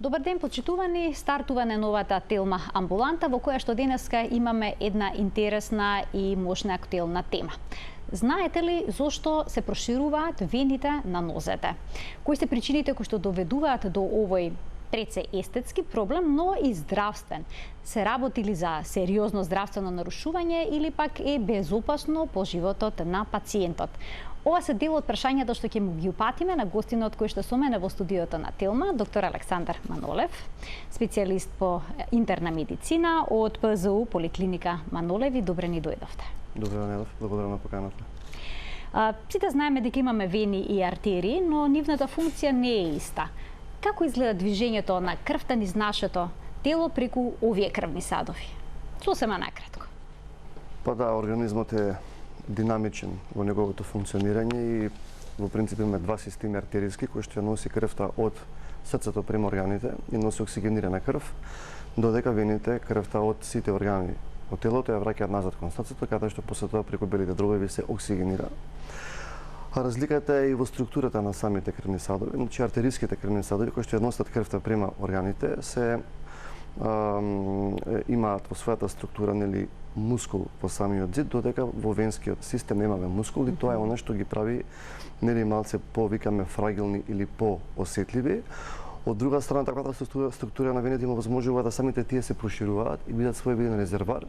Добар ден, почитувани, стартува на новата Телма амбуланта, во која што денеска имаме една интересна и можна актуелна тема. Знаете ли зошто се прошируваат вените на нозете? Кои се причините кои што доведуваат до овој пред се естетски проблем, но и здравствен? Се работи ли за сериозно здравствено нарушување или пак е безопасно по животот на пациентот? Ова се дел од прашањата што ќе му ги упатиме на гостинот кој што со мене во студиото на Телма, доктор Александар Манолев, специјалист по интерна медицина од ПЗУ Поликлиника Манолеви. Добре ни дојдовте. Добре, Нелов, благодарам на поканата. Сите знаеме дека имаме вени и артерии, но нивната функција не е иста. Како изгледа движењето на крвта низ нашето тело преку овие крвни садови? Сосема накратко. Па да, организмот е динамичен во неговото функционирање и во принцип имаме два системи артериски кои што ја носи крвта од срцето према органите и носи оксигенирана крв, додека вените крвта од сите органи од телото ја враќаат назад кон срцето, каде што после тоа преку белите дробови се оксигенира. А разликата е и во структурата на самите крвни садови. Значи артериските крвни садови кои што ја носат крвта према органите се имаат во својата структура мускул во самиот зид, додека во венскиот систем немаме мускул и тоа е она што ги прави малце повикаме фрагилни или поосетливи. Од друга страна, таквата структура на вените им овозможува да самите тие се прошируваат и бидат своевиден резервар,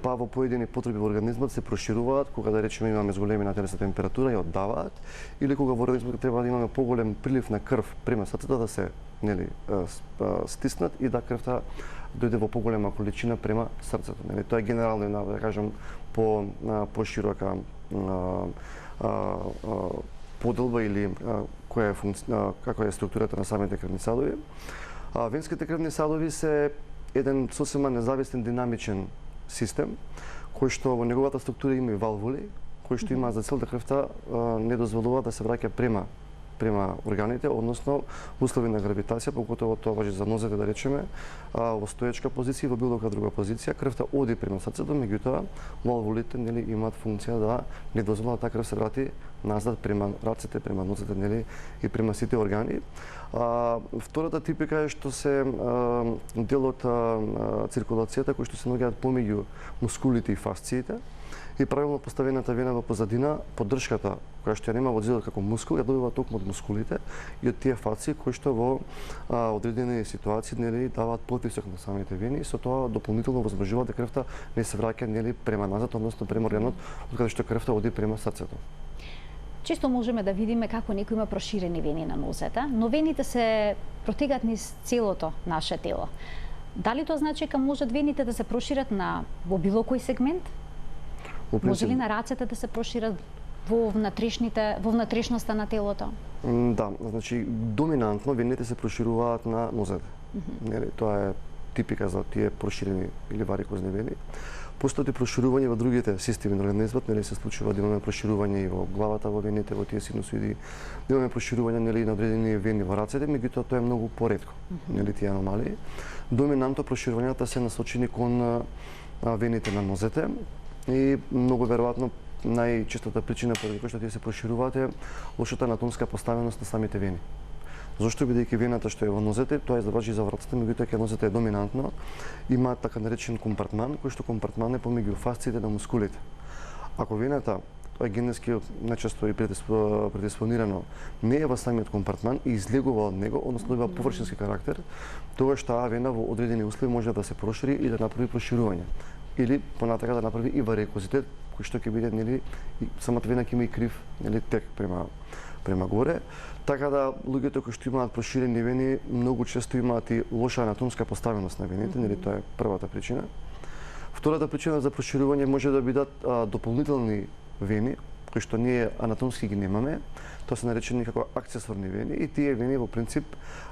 па во поедини потреби во организмот се прошируваат кога да речеме имаме зголеми на телесна температура и оддаваат, или кога во организмот треба да имаме поголем прилив на крв према срцето да се стиснат и да крвта дојде во поголема количина према срцето. Тоа е генерално, да кажам, поширока поделба или како е структурата на самите крвни садови. Венските крвни садови се еден сосема независен динамичен систем, кој што во неговата структура има и валвули, кои што има за цел да крвта не дозволува да се враќа према органите, односно во услови на гравитација, покотово тоа важи за нозете да речеме, во стоечка позиција и во било каква друга позиција, крвта оди према срцето, меѓутоа валвулите имаат функција да не дозволат таа крв се врати назад према рацете, према нозете и према сите органи. Втората типика е што се дел од циркулацијата кои што се наоѓаат помеѓу мускулите и фасциите. И правилно поставената вена во позадина, поддршката која што ја нема во зидот како мускул, ја добива токму од мускулите и од тие фасции кои што во одредени ситуации даваат потисок на самите вени и со тоа дополнително возможува да крвта не се враќа према назад, односно према органот од каде што крвта оди према срцето. Често можеме да видиме како некој има проширени вени на нозете, но вените се протегаат низ целото наше тело. Дали тоа значи дека можат вените да се прошират во било кој сегмент? Може ли на рацете да се прошират во внатрешноста на телото? Да, значи доминантно вените се прошируваат на нозете. Тоа е типика за тие проширени или варикозни вени. Постои проширување во другите системи на организмот, се случува да имаме проширување и во главата во вените, во тие синусоиди, да имаме проширување на одредени вени во рацете, меѓутоа тоа е многу поретко, тие аномалии. Доминантно проширувањата се насочени кон вените на нозете и многу веројатно најчестата причина поради која што тие се прошируваат е лошата анатомска поставеност на самите вени. Зошто бидејќи вената што е во нозете, тоа важи за враците, меѓутоа ќе нозете е доминантно, има така наречен компартман, кој што компартман е помеѓу фасциите на мускулите. Ако вената, тоа е генетски најчесто и предиспонирано, не е во самиот компартман и излегува од него, односно добива површински карактер, тогаш таа вена во одредени услови може да се прошири и да направи проширување. Или понатака да направи и варикозитет, кој што ќе биде самата вена ќе има и крив тек према горе. Така да луѓето кои што имаат проширени вени многу често имаат и лоша анатомска поставеност на вените, тоа е првата причина. Втората причина за проширување може да бидат дополнителни вени кои што ние анатомски ги немаме. Тоа се наречени како акцесорни вени и тие вени во принцип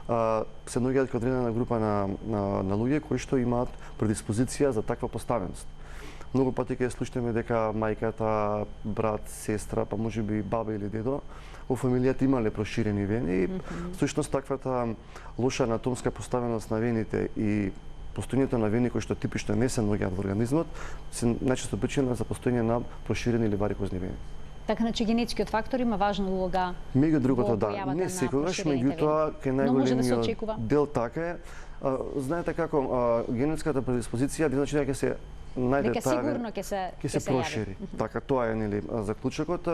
се наоѓаат кај одредена група на луѓе кои што имаат предиспозиција за таква поставеност. Многу пати ќе слушнеме дека мајката, брат, сестра, па можеби баба или дедо во фамилијата имале проширени вени и всушност таквата лоша анатомска поставеност на вените и постојањето на вени кои што типично не се наоѓаат во организмот се најчесто причина за постојање на проширени или варикозни вени. Така, значи генетскиот фактор има важна улога. Меѓу другото, во да, појавата не на секогаш, проширените меѓутоа кај Но може да се најголемиот очекува. дел така е. Знаете како, генетската предиспозиција би значи дека ќе се најде Дека таа сигурно ќе се ќе се јави. прошири. Така, тоа е нели заклучокот.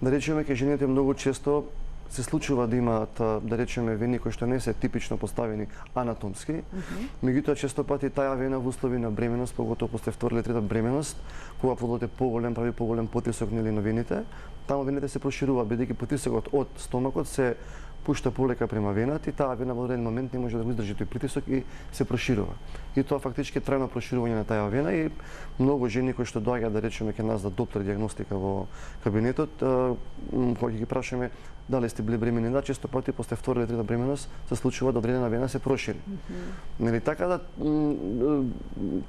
Да речеме кај жените многу често се случува да имаат, да речеме, вени кои што не се типично поставени анатомски. Меѓутоа често пати таа вена во услови на бременост, поготово после втора или трета бременост, кога плодот е поголем, прави поголем потисок нели на вените, таму вените се прошируваат бидејќи потисокот од стомакот се пушта полека према вената и таа вена во одреден момент не може да го издржи тој притисок и се проширува. И тоа фактички е трајно проширување на таа вена и многу жени кои што доаѓаат да речеме ке нас да доктор диагностика во кабинетот, кога ги прашаме дали сте били бремени, да, често пати после втора или трета бременост се случува да одредена вена се прошири. Нели така да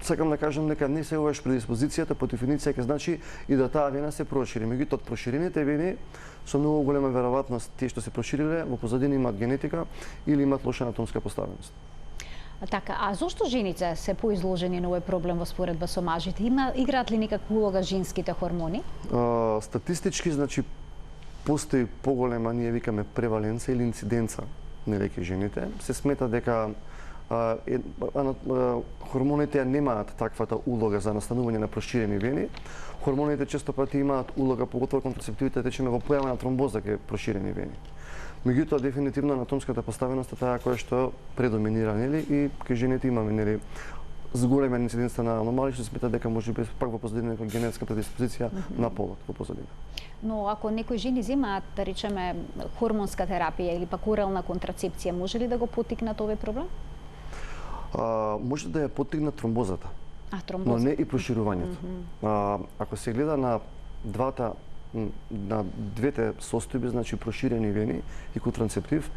сакам да кажам дека не се оваш предиспозицијата по дефиниција ќе значи и да таа вена се прошири. Меѓутоа проширените вени со многу голема веројатност тие што се прошириле во позадина имаат генетика или имаат лоша анатомска поставеност. Така, а зошто жените се поизложени на овој проблем во споредба со мажите? Играат ли некаква улога женските хормони? Статистички, значи, постои поголема, ние викаме преваленца или инциденца на кај жените. Се смета дека хормоните немаат таквата улога за настанување на проширени вени. Хормоните често пати имаат улога, поготово контрацептивите, да речеме, во појава на тромбоза кај проширени вени. Меѓутоа, дефинитивно анатомската поставеност е таа која што предоминира, нели, и кај жените имаме, нели, зголема инциденца на аномалии, што се смета дека можеби пак во позадина некоја генетска предиспозиција на полот во позадина. Но ако некои жени земаат, да речеме, хормонска терапија или пак орална контрацепција, може ли да го поттикнат овој проблем? Може да ја поттикнат тромбозата, но не и проширувањето. Ако се гледа на двете состојби, значи проширени вени и контрацептив,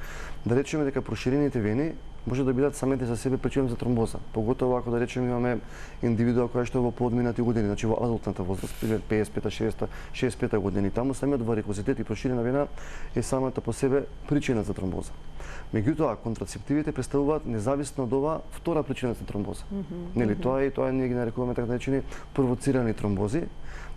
да речеме дека проширените вени може да бидат самите за себе причина за тромбоза. Поготово ако да речеме имаме индивидуа која што во подминати години, значи во адултната возраст, 55, 60, 65 години, таму самиот варикозитет и проширена вена е самата по себе причина за тромбоза. Меѓутоа, контрацептивите представуваат независно од ова втора причина за тромбоза. Нели тоа ние ги нарекуваме така наречени провоцирани тромбози,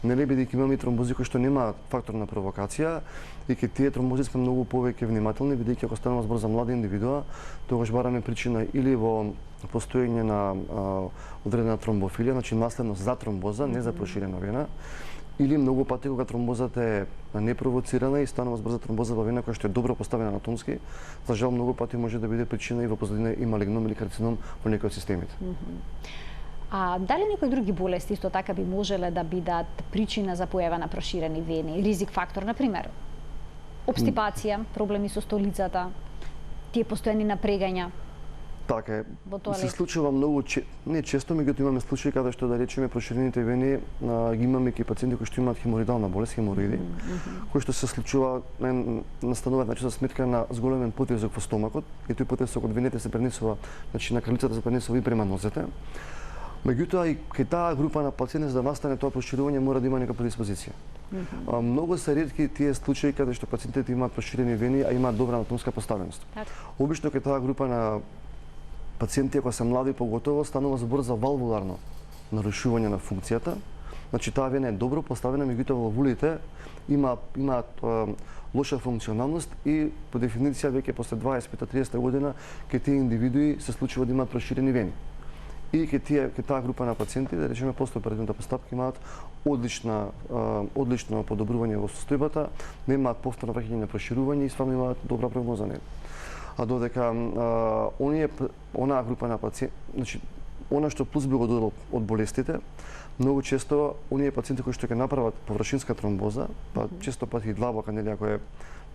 нели бидејќи имаме тромбози кои што немаат фактор на провокација и ке тие тромбози сме многу повеќе внимателни бидејќи ако станува збор за млади индивидуа, тогаш бараме причина или во постоење на одредена тромбофилија, значи наследност за тромбоза, не за проширена вена, или многу пати кога тромбозата е непровоцирана и станува збор за тромбоза во вена која што е добро поставена анатомски, за жал многу пати може да биде причина и во позадина и малигном или карцином во некои од системите. А дали некои други болести исто така би можеле да бидат причина за појава на проширени вени, ризик фактор, на пример, обстипација, проблеми со столицата, тие постојани напрегања? Така е. Се случува многу не често, меѓутоа имаме случаи каде што да речеме проширените вени ги имаме и пациенти кои што имаат хемороидална болест, хемороиди, кои што се случува настануваат значи за сметка на зголемен потисок во стомакот и тој потисок од вените се пренесува, значи на кралицата се пренесува и према нозете. Меѓутоа и кај таа група на пациенти за да настане тоа проширување мора да има нека предиспозиција. Многу се ретки тие случаи каде што пациентите имаат проширени вени, а имаат добра анатомска поставеност. Обично кај таа група на пациенти, ако се млади поготово, станува збор за валвуларно нарушување на функцијата. Значи таа вена е добро поставена, меѓутоа во вулите имаат лоша функционалност и по дефиниција веќе после 25-30 година кај тие индивидуи се случува да имаат проширени вени. И кај таа група на пациенти, да речеме постоперативната постапка, имаат одлично подобрување во состојбата, немаат повторно враќање на проширување и стварно имаат добра прогноза. А додека онаа група на пациенти, значи она што плюс би го додал од болестите, многу често оние пациенти кои што ќе направат површинска тромбоза, па често пати и длабока, нели ако е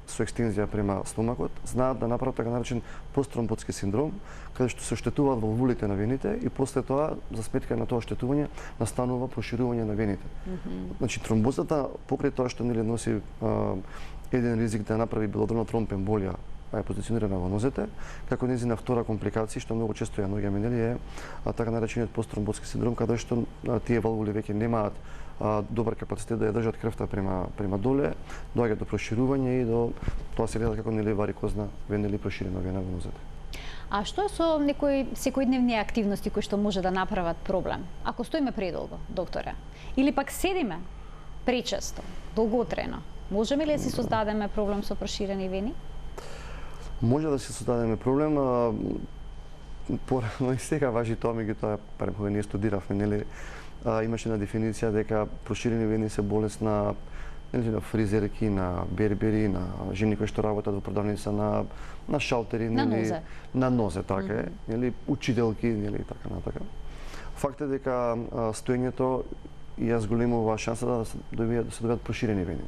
со екстензија према стомакот, знаат да направат така наречен посттромботски синдром, каде што се оштетуваат во вулите на вените и после тоа, за сметка на тоа оштетување, настанува проширување на вените. Значи тромбозата покрај тоа што нели носи еден ризик да направи белодробна тромбемболија, е позиционирана во нозете, како нејзина втора компликација што многу често ја наоѓаме, нели е така наречениот посттромботски синдром, каде што тие валвули веќе немаат добар капацитет да ја држат крвта према доле, доаѓа до проширување и до тоа се гледа како нели варикозна вена или проширена вена во нозете. А што е со некои секојдневни активности кои што може да направат проблем? Ако стоиме предолго, докторе, или пак седиме пречесто, долготрено, Можеме ли да си создадеме проблем со проширени вени? Може да си создадеме проблем, порано и сега важи тоа, меѓутоа барем кога ние студиравме, нели, имаше една дефиниција дека проширени вени се болест на на фризерки, на бербери, на жени кои што работат во продавница, на шалтери, нели, на нозе, така е, нели, учителки, нели, така натака. Факт е дека стоењето ја зголемува шанса да се добијат проширени вени.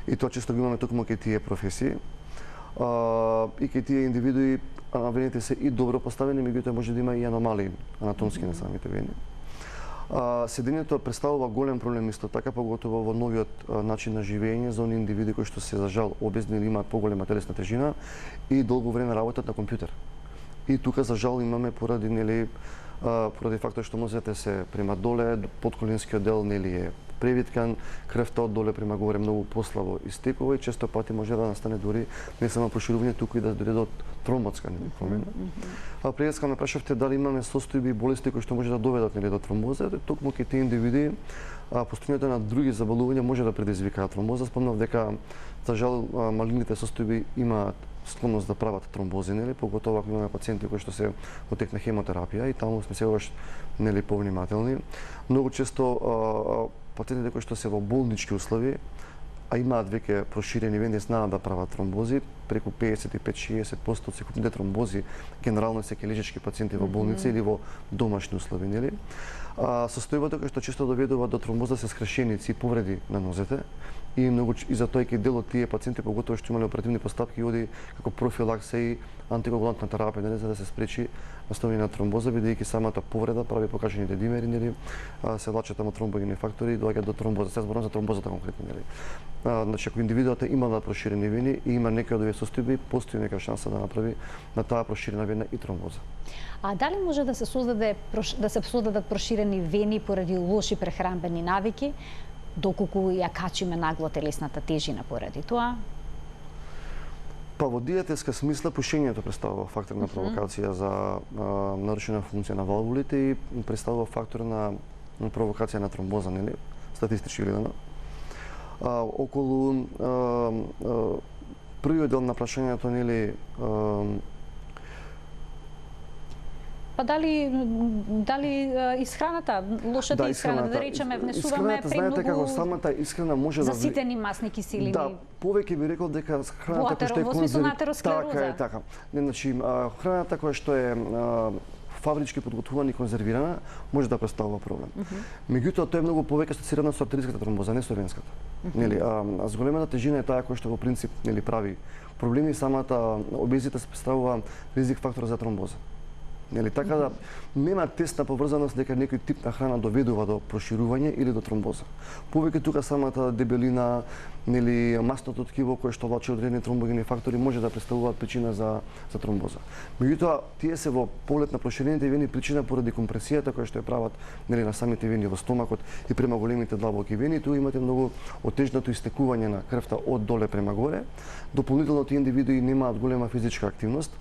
И тоа често го имаме токму кај тие професии. И кај тие индивидуи вените се и добро поставени, меѓутоа може да има и аномалии анатомски на самите вени. Седењето представува голем проблем исто така, поготово во новиот начин на живење за оние индивиди кои што се за жал обезни или имаат поголема телесна тежина и долго време работат на компјутер. И тука за жал имаме поради фактот што нозете се према доле, подколенскиот дел нели е превиткан, крвта од доле према горе многу послабо истекува и често пати може да настане дури не само проширување, туку и да дојде до тромботска промена. Предска ме прашавте дали имаме состојби и болести кои што може да доведат до тромбоза, токму кај тие индивиди постојањето на други заболувања може да предизвикаат тромбоза. Спомнав дека за жал малигните состојби имаат склонност да прават тромбози, нели, поготово ако имаме пациенти кои што се во тек на хемотерапија и таму сме секогаш нели повнимателни. Многу често пациентите кои што се во болнички услови, а имаат веќе проширени вени, знаат да прават тромбози, преку 55-60% од секупните тромбози генерално се лежачки пациенти во болница или во домашни услови, нели? Состојбата која што често доведува до тромбоза се скршеници и повреди на нозете и за тоа и дел од тие пациенти, поготово што имале оперативни постапки, оди како профилакса и антикоагулантна терапија, нели, за да се спречи настанување на тромбоза, бидејќи самата повреда прави покажените димери, нели, се влачат таму тромбогени фактори и доаѓа до тромбоза. Се зборам за тромбозата конкретно, нели. Значи, ако индивидуата има проширени вени и има некои од овие состојби, постои нека шанса да направи на таа проширена вена и тромбоза. А дали може да се создадат проширени вени поради лоши прехранбени навики, доколку ја качиме нагло телесната тежина поради тоа? Па во диететска смисла пушењето представува фактор на провокација за нарушена функција на валвулите и представува фактор на провокација на тромбоза, нели, статистички гледано. Околу првиот дел на прашањето, нели, па дали исхраната, лошата исхрана, да речеме, внесуваме премногу самата исхрана може да заситени масни киселини. Да, повеќе би рекол дека храната која што е во смисла на атеросклероза. Така е, така. Значи, храната која што е фабрички подготвувана и конзервирана може да представува проблем. Меѓутоа тоа е многу повеќе асоцирано со артериската тромбоза, не со венската. Нели, зголемата тежина е таа која што во принцип нели прави проблеми, самата обезитет представува ризик фактор за тромбоза. Нели, така да нема тесна поврзаност дека некој тип на храна доведува до проширување или до тромбоза. Повеќе тука самата дебелина, нели, масното ткиво кое што влачи одредени тромбогени фактори може да представуваат причина за тромбоза. Меѓутоа, тие се во поглед на проширените вени причина поради компресијата која што ја прават нели на самите вени во стомакот и према големите длабоки вени, тука имате многу отежнато истекување на крвта од доле према горе. Дополнително тие индивидуи немаат голема физичка активност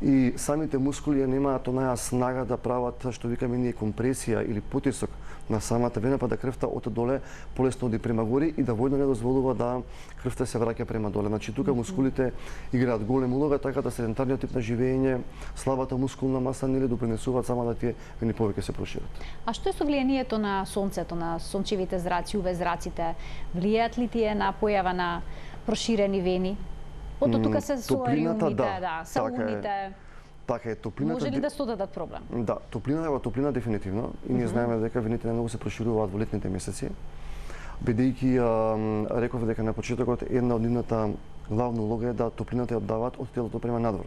и самите мускули немаат онаја снага да прават што викаме ние компресија или потисок на самата вена, па да крвта од доле полесно оди према горе и да војно не дозволува да крвта се враќа према доле. Значи тука мускулите играат голема улога, така да седентарниот тип на живење, слабата мускулна маса нели допринесуваат само да тие вени повеќе се прошират. А што е со влијанието на сонцето, на сончевите зраци, UV зраците? Влијаат ли тие на појава на проширени вени? Ото тука се солариумите, да, сауните. Така е, топлината. Може ли да содадат проблем? Да, топлина дефинитивно и ние знаеме дека вените многу се прошируваат во летните месеци. Бидејќи реков дека на почетокот една од нивната главна улога е да топлината ја оддаваат од телото према надвор.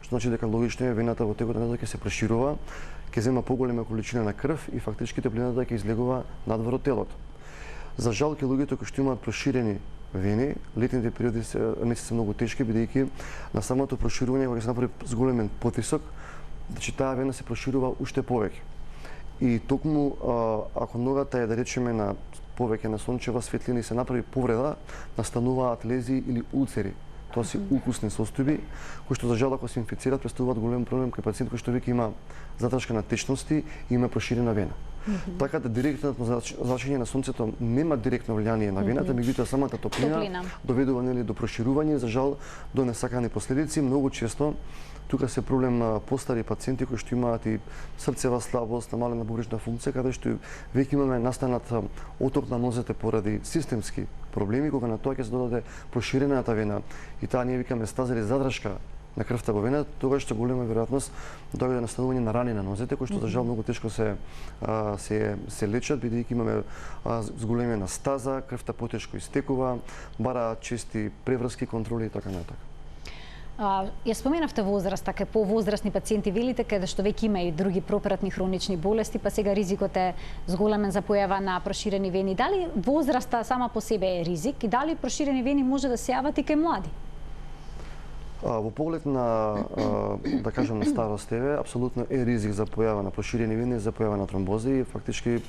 Што значи дека логично е вената во текот на денот ќе се проширува, ќе зема поголема количина на крв и фактички топлината ќе излегува надвор од телото. За жал ке луѓето кои што имаат проширени вени, летните периоди се многу тешки, бидејќи на самото проширување кога се направи зголемен потисок, значи таа вена се проширува уште повеќе. И токму ако ногата е да речеме на повеќе на сончева светлина и се направи повреда, настануваат лези или улцери. Тоа се укусни состојби кои што за жал ако се инфицираат представуваат голем проблем кај пациент кој што веќе има затршка на течности и има проширена вена. Така да директното зрачење на сонцето нема директно влијание на вената, меѓутоа самата топлина доведува нели до проширување, за жал до несакани последици. Многу често тука се проблем постари пациенти кои што имаат и срцева слабост, намалена бубречна функција, каде што веќе имаме настанат оток на нозете поради системски проблеми, кога на тоа ќе се додаде проширената вена и таа ние викаме стаза или задршка на крвта во вената, тогаш што голема веројатност доаѓа до настанување на рани на нозете, кои што за жал многу тешко се лечат, бидејќи имаме зголемена стаза, крвта потешко истекува, бараат чести преврски контроли и така натаму. Ја споменавте возраста, кај повозрастни пациенти велите каде што веќе има и други пропратни хронични болести, па сега ризикот е зголемен за појава на проширени вени. Дали возраста сама по себе е ризик и дали проширени вени може да се јават и кај млади? Во поглед на, да кажам, на старост апсолутно е ризик за појава на проширени вени, за појава на тромбози и фактички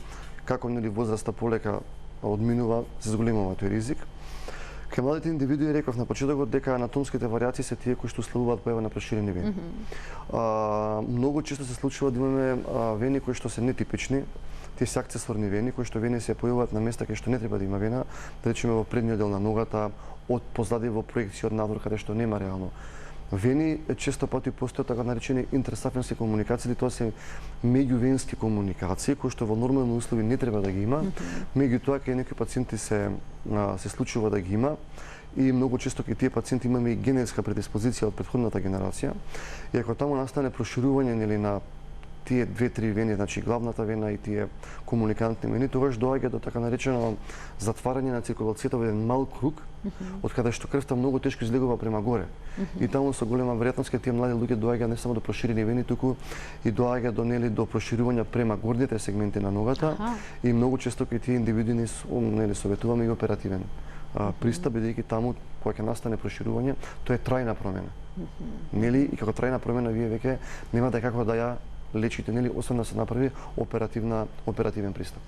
како нели возраста полека одминува, се зголемува тој ризик. Кај младите индивидуи реков на почетокот дека анатомските варијации се тие кои што условуваат појава на проширени вени. Многу често се случува да имаме вени кои што се нетипични, тие се акцесорни вени кои што вени се појавуваат на места кај што не треба да има вена, да речеме во предниот дел на ногата, од позади во проекција од надвор каде што нема реално вени. Често пати постојат така наречени интерсафенски комуникации, тоа се меѓувенски комуникации кои што во нормални услови не треба да ги има, меѓутоа кај некои пациенти се случува да ги има и многу често кај тие пациенти имаме и генетска предиспозиција од претходната генерација. И ако таму настане проширување нели на тие две-три вени, значи главната вена и тие комуникантни вени, тогаш доаѓа до така наречено затварање на циркулацијата во еден мал круг, од каде што крвта многу тешко излегува према горе. И таму со голема веројатност кај тие млади луѓе доаѓа не само до проширени вени, туку и доаѓа до нели до проширување према горните сегменти на ногата. И многу често кај тие индивиди нели советуваме и оперативен пристап, бидејќи таму кога ќе настане проширување, тоа е трајна промена. Нели и како трајна промена вие веќе нема да како да ја лечите, нели, освен да се направи оперативен пристап.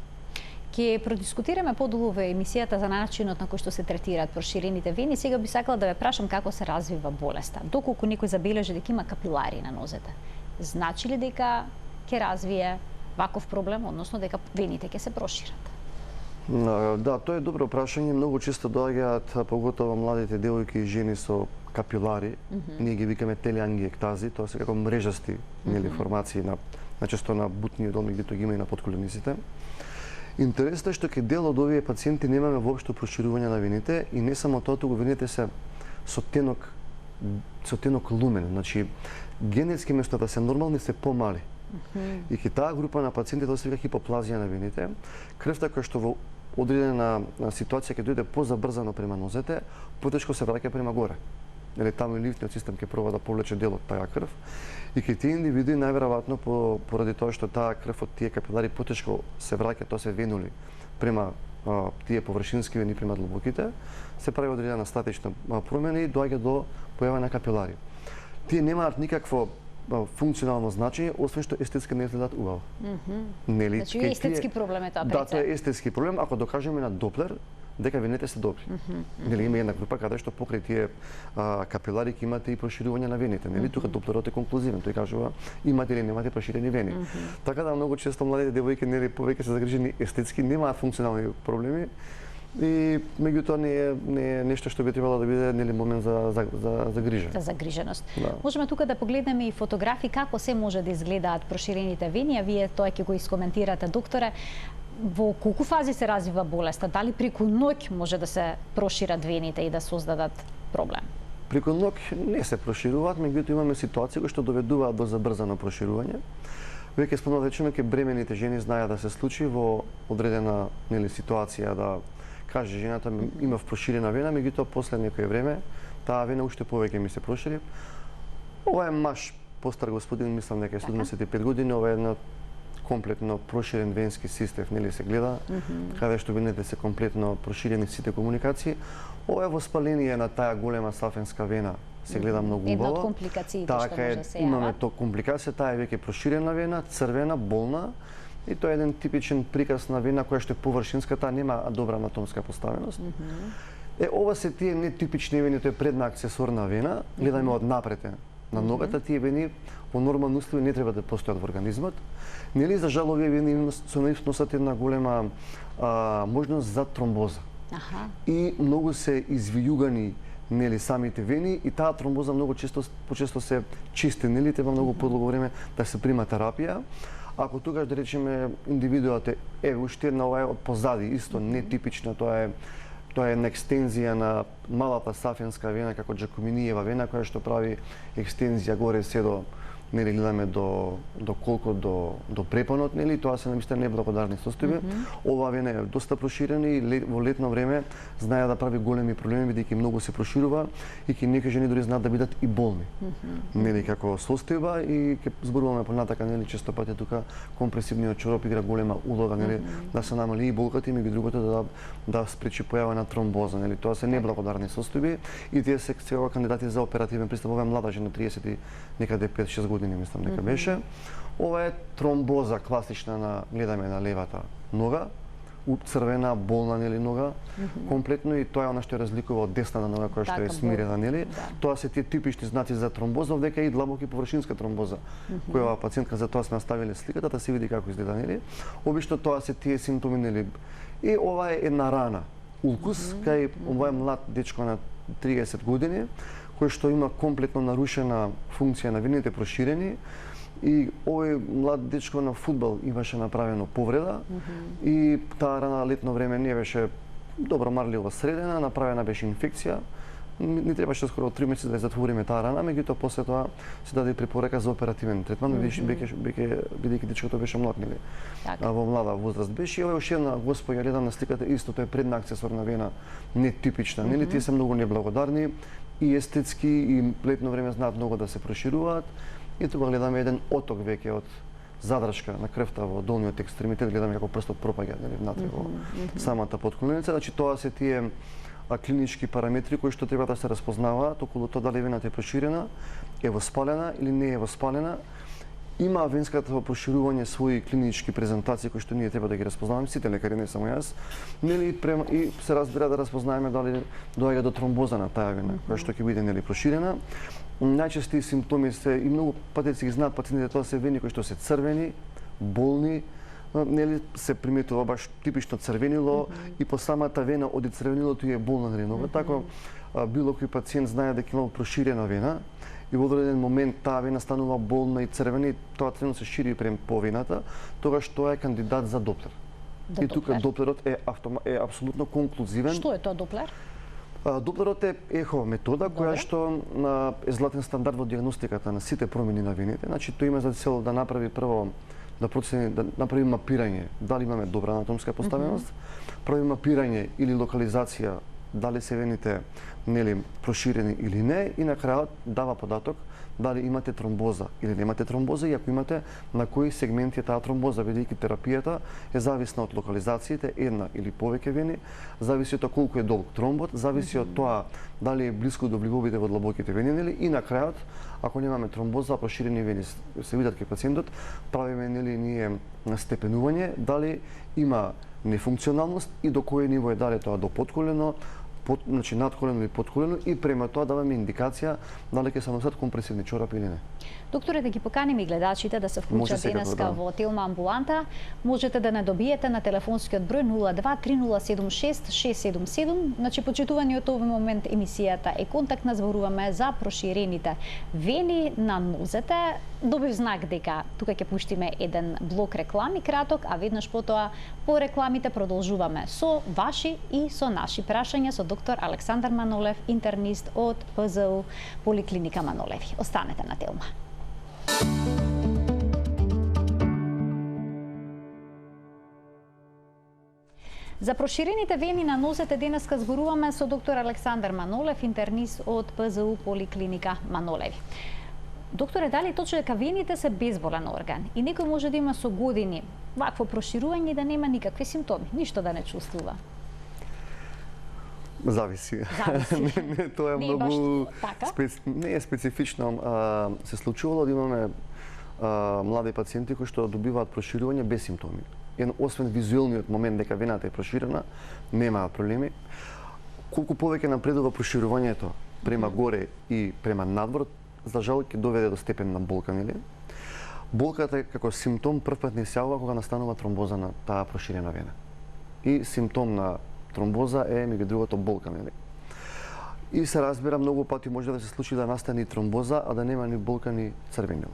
Ќе продискутираме подолу во емисијата за начинот на кој што се третираат проширените вени. Сега би сакала да ве прашам како се развива болеста. Доколку некој забележи дека има капилари на нозете, значи ли дека ќе развие ваков проблем, односно дека вените ќе се прошират? Да, тоа е добро прашање. Многу често доаѓаат, поготово младите девојки и жени со капилари, ние ги викаме телеангиектази, тоа се како мрежасти нели формации на често на бутниот дол, где тоа ги има и на подколениците. Интересно е што кај дел од овие пациенти немаме воопшто проширување на вените и не само тоа, туку вените се со тенок лумен, значи генетски место да се нормални се помали. И кај таа група на пациенти тоа се вика хипоплазија на вените, крвта која што во одредена ситуација ќе дојде позабрзано према нозете, потешко се враќа према горе. Или таму и ливтниот систем ќе проба да повлече дел од таа крв. И кај тие индивиди најверојатно поради тоа што таа крв од тие капилари потешко се враќа, тоа се венули према тие површински вени према длабоките, се прави одредена статична промена и доаѓа до појава на капилари. Тие немаат никакво функционално значење, освен што естетски не изгледаат убаво. Нели? Значи естетски проблем е тоа пред Да, тоа е естетски проблем, ако докажеме на Доплер дека вените се добри. Нели има една група каде што покрај тие капилари ќе имате и проширување на вените. Нели тука Доплерот е конклузивен, тој кажува имате или немате проширени вени. Така да многу често младите девојки нели повеќе се загрижени естетски, немаат функционални проблеми. И меѓутоа не е нешто што би требало да биде нели момент за грижа. За загриженост. Да. Можеме тука да погледнеме и фотографии како се може да изгледаат проширените вени, а вие тоа ќе го искоментирате, докторе. Во колку фази се развива болеста? Дали преку ноќ може да се прошират вените и да создадат проблем? Преку ноќ не се прошируваат, меѓутоа имаме ситуации кои што доведуваат до забрзано проширување. Веќе спомнав речено ке бремените жени знаат да се случи во одредена нели ситуација да каже жената имав проширена вена, меѓутоа после некое време таа вена уште повеќе ми се прошири. Ова е маж, постар господин, мислам дека е 75 години, ова е една комплетно проширен венски систем, нели се гледа, каде што вените се комплетно проширени сите комуникации. Ова е воспаление на таа голема сафенска вена, се гледа многу убаво. Една од компликациите што може да се јават. Имаме тоа компликација, таа е веќе проширена вена, црвена, болна. И тоа е еден типичен приказ на вена која што е површинска, таа нема добра анатомска поставеност. Ова се тие нетипични вени, тоа е предна аксесорна вена, гледаме од напред на ногата, тие вени во нормални услови не треба да постојат во организмот. Нели, за жал, овие вени со нив носат една голема можност за тромбоза. И многу се извијугани, нели, самите вени, и таа тромбоза многу почесто се чисти, нели, треба многу подолго време да се прима терапија. Ако тогаш, да речеме, индивидуата е уште една, ова е од позади, исто нетипична, тоа е една екстензија на малата сафенска вена, како Джакоминиева вена, која што прави екстензија горе се до, нели, гледаме до колко до препонот, нели, тоа се намисля неблагодарни состојби. Оваа вена е доста проширена и во летно време знае да прави големи проблеми, бидејќи многу се проширува и ки некои жени дури знаат да бидат и болни. Нели, како состојба, и ќе зборуваме понатака, нели, често пати тука компресивниот чорап игра голема улога, нели, да се намали и болката и меѓу другото да спречи појава на тромбоза, нели. Тоа се неблагодарни состојби и тие се сега кандидати за оперативен пристап. Ова е млада жена, 30 и некаде 5-6 години, мислам дека беше. Ова е тромбоза класична на, гледаме, на левата нога, црвена, болна, нели, нога, комплетно, и тоа е она што ја разликува од десната нога која што е смирена, нели. Тоа се тие типични знаци за тромбоза, дека и длабока и површинска тромбоза, која оваа пациентка, за тоа сме наставиле сликата да се види како изгледа, нели. Обично тоа се тие симптоми, нели. И ова е една рана, улкус, кај ова е млад дечко на 30 години, кој што има комплетно нарушена функција на вените, проширени, и овој млад дечко на фудбал имаше направено повреда и таа рана летно време не беше добро марливо средена, направена беше инфекција. Не требаше скоро 3 месеци да ја затвориме таа рана, меѓутоа после тоа се даде препорека за оперативен третман, бидејќи дечкото беше млад, нели. Во млада возраст беше. И ова е уште една госпоја, гледам на сликата, исто тоа е предна аксесорна вена, нетипична, нели. Тие се многу неблагодарни и естетски, и летно време знаат многу да се прошируваат. И тука гледаме еден оток веќе од задршка на крвта во долниот екстремитет, гледаме како прстот пропаѓа, нели, внатре во самата потколеница. Значи тоа се тие клинички параметри кои што треба да се распознаваат околу тоа дали вената е проширена, е воспалена или не е воспалена. Има венската проширување своји клинички презентации кои што ние треба да ги распознаваме, сите лекари, не само јас, нели, и се разбира да распознаеме дали доаѓа до тромбоза на таа вена, која што ќе биде, нели, проширена. Најчести симптоми се, и многу пати ги знаат пациентите, тоа се вени кои што се црвени, болни, нели, се приметува баш типично црвенило, и по самата вена оди црвенилото е болна, нели, нога. Тако било кој пациент знае дека има проширена вена и во одреден момент таа вена станува болна и црвена, и тоа црвено се шири по вената, тогаш тоа е кандидат за доплер. И тука доплерот е апсолутно конклузивен. Што е тоа доплер? Доплерот е ехо метода која што е златен стандард во дијагностиката на сите промени на вените. Значи тој има за цел да направи прво да процени, да направи мапирање дали имаме добра анатомска поставеност, прави мапирање или локализација дали се вените, нели, проширени или не, и на крајот дава податок дали имате тромбоза или немате тромбоза, и ако имате, на кои сегменти е таа тромбоза, бидејќи терапијата е зависна од локализациите, една или повеќе вени, зависи од тоа колку е долг тромбот, зависи од тоа дали е блиску до вливовите во длабоките вени, нели, и на крајот, ако немаме тромбоза, проширени вени се видат кај пациентот, правиме, нели, ние степенување дали има нефункционалност и до кој ниво е, дали тоа до подколено, значи надколено или подколено, и према тоа даваме индикација дали ќе се носат компресивни чорапи или не. Докторе, да ги поканим и гледачите да се вклучат денеска во Телма амбуланта. Можете да не добиете на телефонскиот број 02-3076-677. Значи, почитувани од овој момент емисијата е контактна, зборуваме за проширените вени на нозете. Добив знак дека тука ќе пуштиме еден блок реклами краток, а веднаш потоа по рекламите продолжуваме со ваши и со наши прашања со доктор Александар Манолев, интернист од ПЗУ Поликлиника Манолеви. Останете на Телма. За проширените вени на нозете денеска зборуваме со доктор Александар Манолев, интернист од ПЗУ Поликлиника Манолеви. Докторе, дали точно дека вените се безболен орган и некој може да има со години вакво проширување и да нема никакви симптоми, ништо да не чувствува? Зависи. Не, тоа е многу не е специфично. Се случувало да имаме млади пациенти кои што добиваат проширување без симптоми. Освен визуелниот момент дека вената е проширена, немаат проблеми. Колку повеќе напредува проширувањето према горе и према надвор, за жал ќе доведе до степен на болка, нели? Болката е како симптом првпат не се јавува кога настанува тромбоза на таа проширена вена. И симптом на тромбоза е меѓу другото болка, нели? И се разбира, многу пати може да се случи да настане и тромбоза, а да нема ни болка ни црвенил.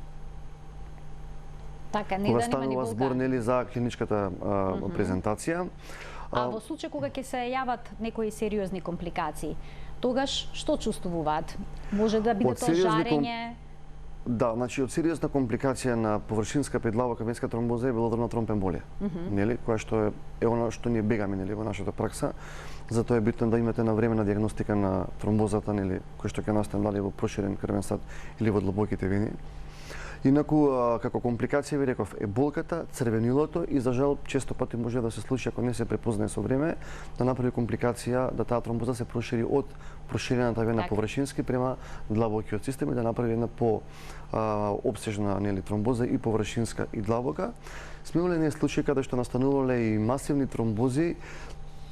Така, не Кога да нема ни станува болка. збор нели за клиничката презентација. А во случај кога ќе се јават некои сериозни компликации, тогаш што чувствуваат? Може да биде Од тоа сериозни жарење? Да, значи од сериозна компликација на површинска предлавока венска тромбоза е белодробна тромбемболија, нели, која што е она што ние бегаме нели во нашата пракса. Затоа е битно да имате навремена диагностика на тромбозата, нели, кој што ќе настане дали во проширен крвен сад или во длабоките вени. Инаку, како компликација ви реков, е болката, црвенилото и за жал често пати може да се случи ако не се препознае со време, да направи компликација да таа тромбоза се прошири од проширената вена површински према длабокиот систем и да направи една по обсежна нели тромбоза и површинска и длабока. Сме имале ние случаи каде што настанувале и масивни тромбози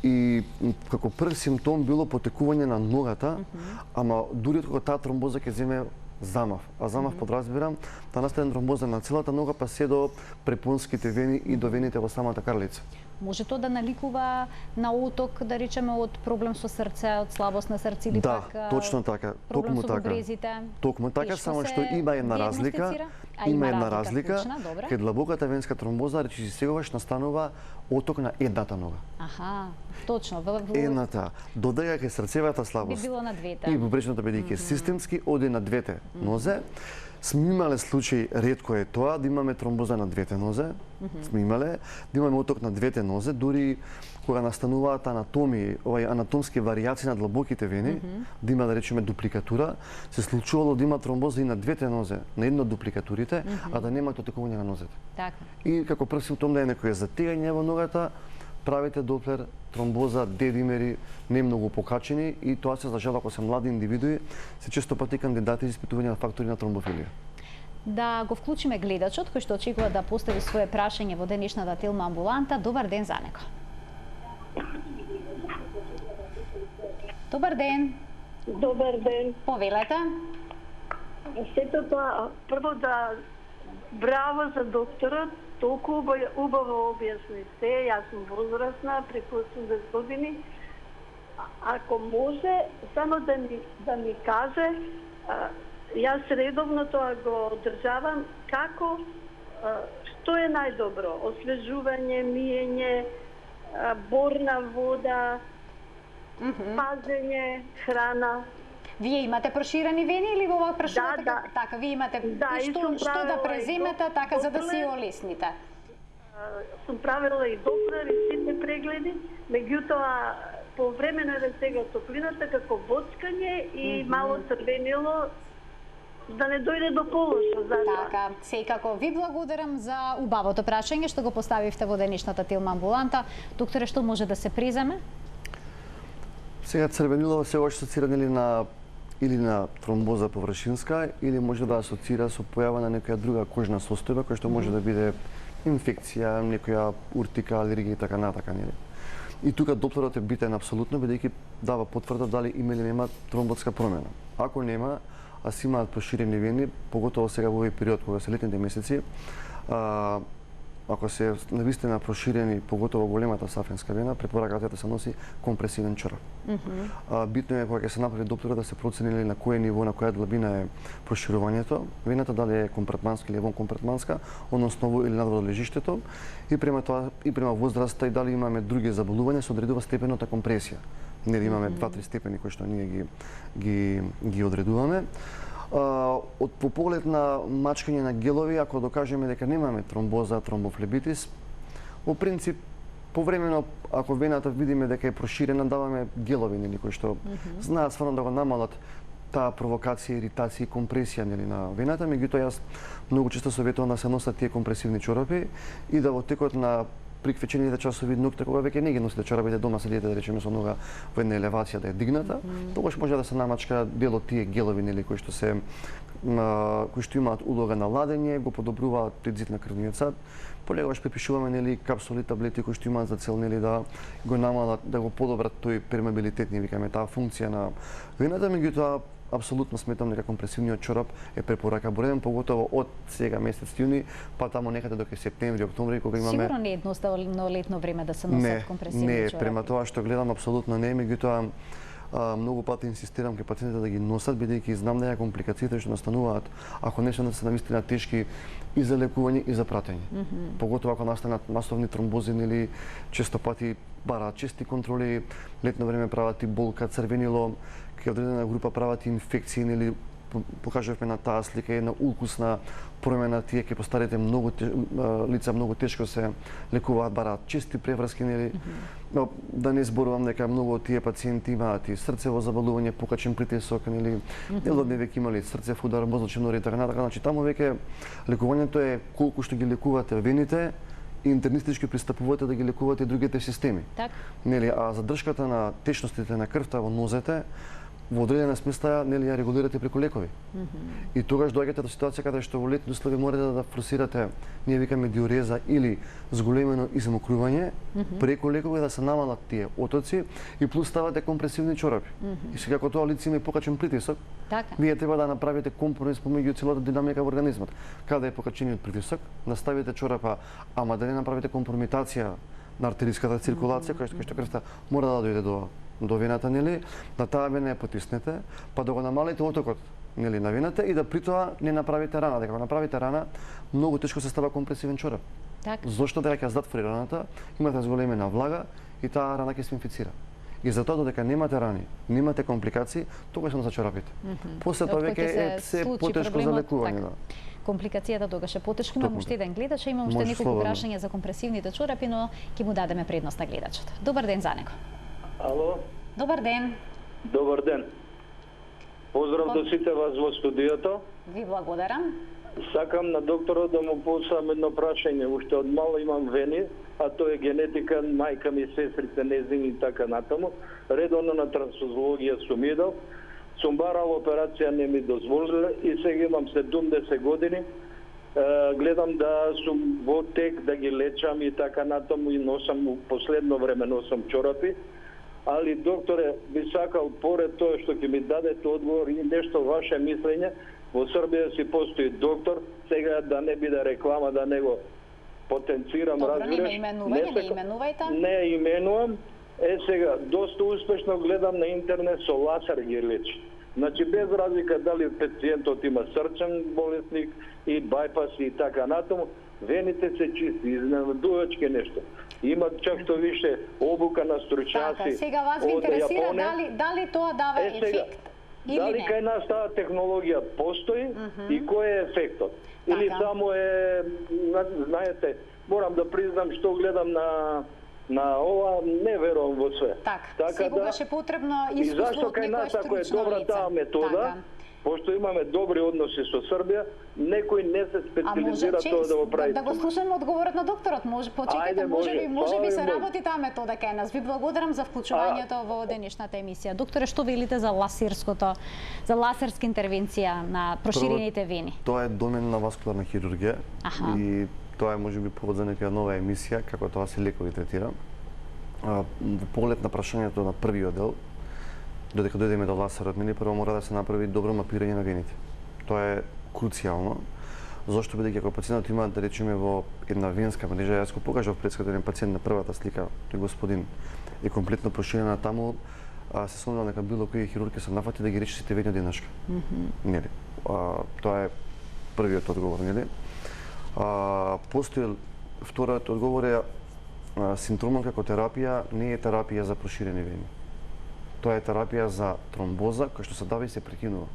и како прв симптом било потекување на ногата, ама дури кога таа тромбоза ќе земе замав. А замав подразбирам да настане тромбоза на целата нога па се до препонските вени и до вените во самата карлица. Може тоа да наликува на оток, да речеме, од проблем со срце, од слабост на срце или да, пак точно така, проблем токму со така. бубрезите? Токму така, само што има една разлика. Има една разлика, кај длабоката венска тромбоза, речиси сегогаш настанува оток на едната нога. Аха, точно. Едната. Додаја кај срцевата слабост. Би било на двете. И бубречната бидејќи системски оди на двете нозе. Сме имале случаи, ретко е тоа, да имаме тромбоза на двете нозе. Сме имале, да имаме оток на двете нозе, дури кога настануваат анатомии, анатомски варијации на длабоките вени, да има, да речеме, дупликатура, се случувало да има тромбоза и на двете нозе, на една од дупликатурите, а да нема дотекување на нозете. Така. И како прв симптом да е некој затегање во ногата, правите доплер, тромбоза, дедимери, не многу покачени и тоа се за жал ако се млади индивидуи, се често пати кандидати за испитување на фактори на тромбофилија. Да го вклучиме гледачот кој што очекува да постави свое прашање во денешната Телма амбуланта. Добар ден за него. Добар ден. Добар ден. Повелете. Сето тоа, прво да браво за докторот, толку убаво објасни се, јас сум возрастна, преку 80 години. Ако може, само да ми каже, јас редовно тоа го одржавам, како, што е најдобро? Освежување, миење, борна вода, пазење, храна. Вие имате проширени вени или во оваа прашување? Да. Така, вие имате Да, и што да преземете така за да се олесните? Сум правила и доплер и сите прегледи, меѓутоа по време на сега топлината како боцкање и мало црвенило да не дојде до полошо. Така, секако ви благодарам за убавото прашање што го поставивте во денешната Телма амбуланта. Докторе, што може да се преземе? Сега црвенило сегаш асоцира или на тромбоза површинска или може да асоцира со појава на некоја друга кожна состојба која што може да биде инфекција, некоја уртика, алергија и така натака, нели? И тука докторот е битен апсолутно бидејќи дава потврда дали има или нема тромботска промена. Ако нема, а си имаат проширени вени, поготово сега во овој период кога се летните месеци, ако се навистина проширени, поготово големата сафенска вена, препораката да се носи компресивен чорап. Битно е кога ќе се направи доплера да се процени на кое ниво, на која длабина е проширувањето, вената дали е компартманска или вонкомпартманска, односно во или надвор од лежиштето, и према тоа и према возраста и дали имаме други заболувања, се одредува степената компресија. Нели имаме 2-3 степени кои што ние ги одредуваме. По поглед на мачкање на гелови, ако докажеме дека немаме тромбоза, тромбофлебитис, во принцип повремено ако вената видиме дека е проширена, даваме гелови нели кои што знаат стварно да го намалат таа провокација, иритација и компресија нели на вената, меѓутоа јас многу често советувам да се носат тие компресивни чорапи и да во текот на приквечените часови ноќта кога веќе не ги носите чорапите дома, седите да речеме со нога во една елевација да е дигната, тогаш може да се намачка дел од тие гелови нели кои што имаат улога на ладење, го подобруваат тензит на крвниот сад. Полегаш препишуваме нели капсули, таблети кои што имаат за цел нели да го намалат, да го подобрат тој пермеабилитет, ни викаме таа функција на вената, меѓутоа апсолутно сметам дека компресивниот чорап е препорака број 1, поготово од сега месец јуни, па таму некаде до септември, октомври, кога имаме... Сигурно не е едноставно летно време да се носат компресивни чорапи. Не, према тоа што гледам апсолутно не, меѓутоа многу пати инсистирам кај пациентите да ги носат, бидејќи знам дека компликациите што настануваат ако не се навистина тешки и за лекување и за пратење. Поготово ако настанат масовни тромбози или често пати бараат чести контроли, летно време прават и болка, црвенило, кај одредена група прават и инфекции или покажавме на таа слика една укусна промена, тие ке постарите лица многу тешко се лекуваат, бараат чести преврски, нели. Но да не зборувам дека многу од тие пациенти имаат и срцево заболување, покачен притисок, нели, делодни веќе имали срцев удар, мозочен удар и така натаму. Значи таму веќе лекувањето е колку што ги лекувате вените, и интернистички пристапувате да ги лекувате другите системи. Так. Нели, а задршката на течностите на крвта во нозете во одредена смисла нели ја регулирате преку лекови. И тогаш доаѓате до ситуација каде што во летни услови морате да форсирате, ние викаме диуреза или зголемено измокрување преку лекови да се намалат тие отоци и плюс ставате компресивни чорапи. И сега кога тоа лице има покачен притисок, вие треба да направите компромис помеѓу целата динамика во организмот. Каде е покачениот притисок, наставите чорапа, ама да не направите компромитација на артериската циркулација, која што крвта мора да дојде до вената, нели, на таа вена ја потиснете, па да го намалите отокот, нели, на вената и да при тоа не направите рана. Дека го направите рана, многу тешко се става компресивен чорап. Зошто? Дека ќе затвори раната, имате зголемена влага и таа рана ќе се инфицира. И затоа додека немате рани, немате компликации, тогаш се за чорапите. После тоа веќе е се потешко за лекување. Компликацијата тогаш е потешко. Имам уште еден гледач, имам уште неколку прашања за компресивните чорапи, но ќе му дадеме предност на гледачот. Добар ден за него. Ало. Добар ден. Добар ден. Поздрав до сите вас во студиото. Ви благодарам. Сакам на докторот да му посам едно прашање. Уште од мало имам вени, а тоа е генетика, мајка ми, сестрите, незини и така натаму. Редовно на трансфузологија сум идол. Сум барал операција, не ми дозволиле и сега имам 70 години. Гледам да сум во тек да ги лечам и така натаму и носам, последно време носам чорапи. Али, докторе, би сакал, поред тоа што ќе ми дадете одговор и нешто ваше мислење, во Србија си постои доктор, сега да не биде реклама, да не го потенцирам, разбираш. Добро, не именувајте. Не именувам. Сега, доста успешно гледам на интернет, со лазер ги лечи. Значи, без разлика дали пациентот има срчен болесник и бајпас и така натаму, вените се чисти, изненадувачки нешто. Има чак што више обука на стручњаци. Така, сега вас ви интересира дали тоа дава ефект или дали не? Кај нас таа технологија постои и кој е ефектот? Или само е, знаете, морам да признам што гледам на ова, не верувам во све. Така сегогаш е потребно искуство од некоја стручно лице. И зашто кај нас, ако е добра таа метода, пошто имаме добри односи со Србија, некој не се специализира тоа да го прави. Да го слушаме одговорот на докторот. Почекайте, може би се работи таа метода кај нас. Ви благодарам за вклучувањето во денешната емисија. Докторе, што велите за лазерска интервенција на проширените вени? Тоа е домен на васкуларна хирургија и тоа е можеби повод за нека нова емисија како тоа се лекови третира. Во поглед на прашањето на првиот дел, додека дојдеме до лазерот, нели прво мора да се направи добро мапирање на вените. Тоа е круцијално. Зошто? Бидејќи ако пациентот има, да речеме, во една венска мрежа, јас го покажав пред еден пациент на првата слика, тој господин е комплетно проширена таму, се сомневам дека било кој хирург ќе се нафати да ги речи сите вени од еднашка. Нели? Тоа е првиот одговор, нели? Постои вториот одговор е синтромот како терапија не е терапија за проширени вени. Тоа е терапија за тромбоза, која што се дава и се прекинува.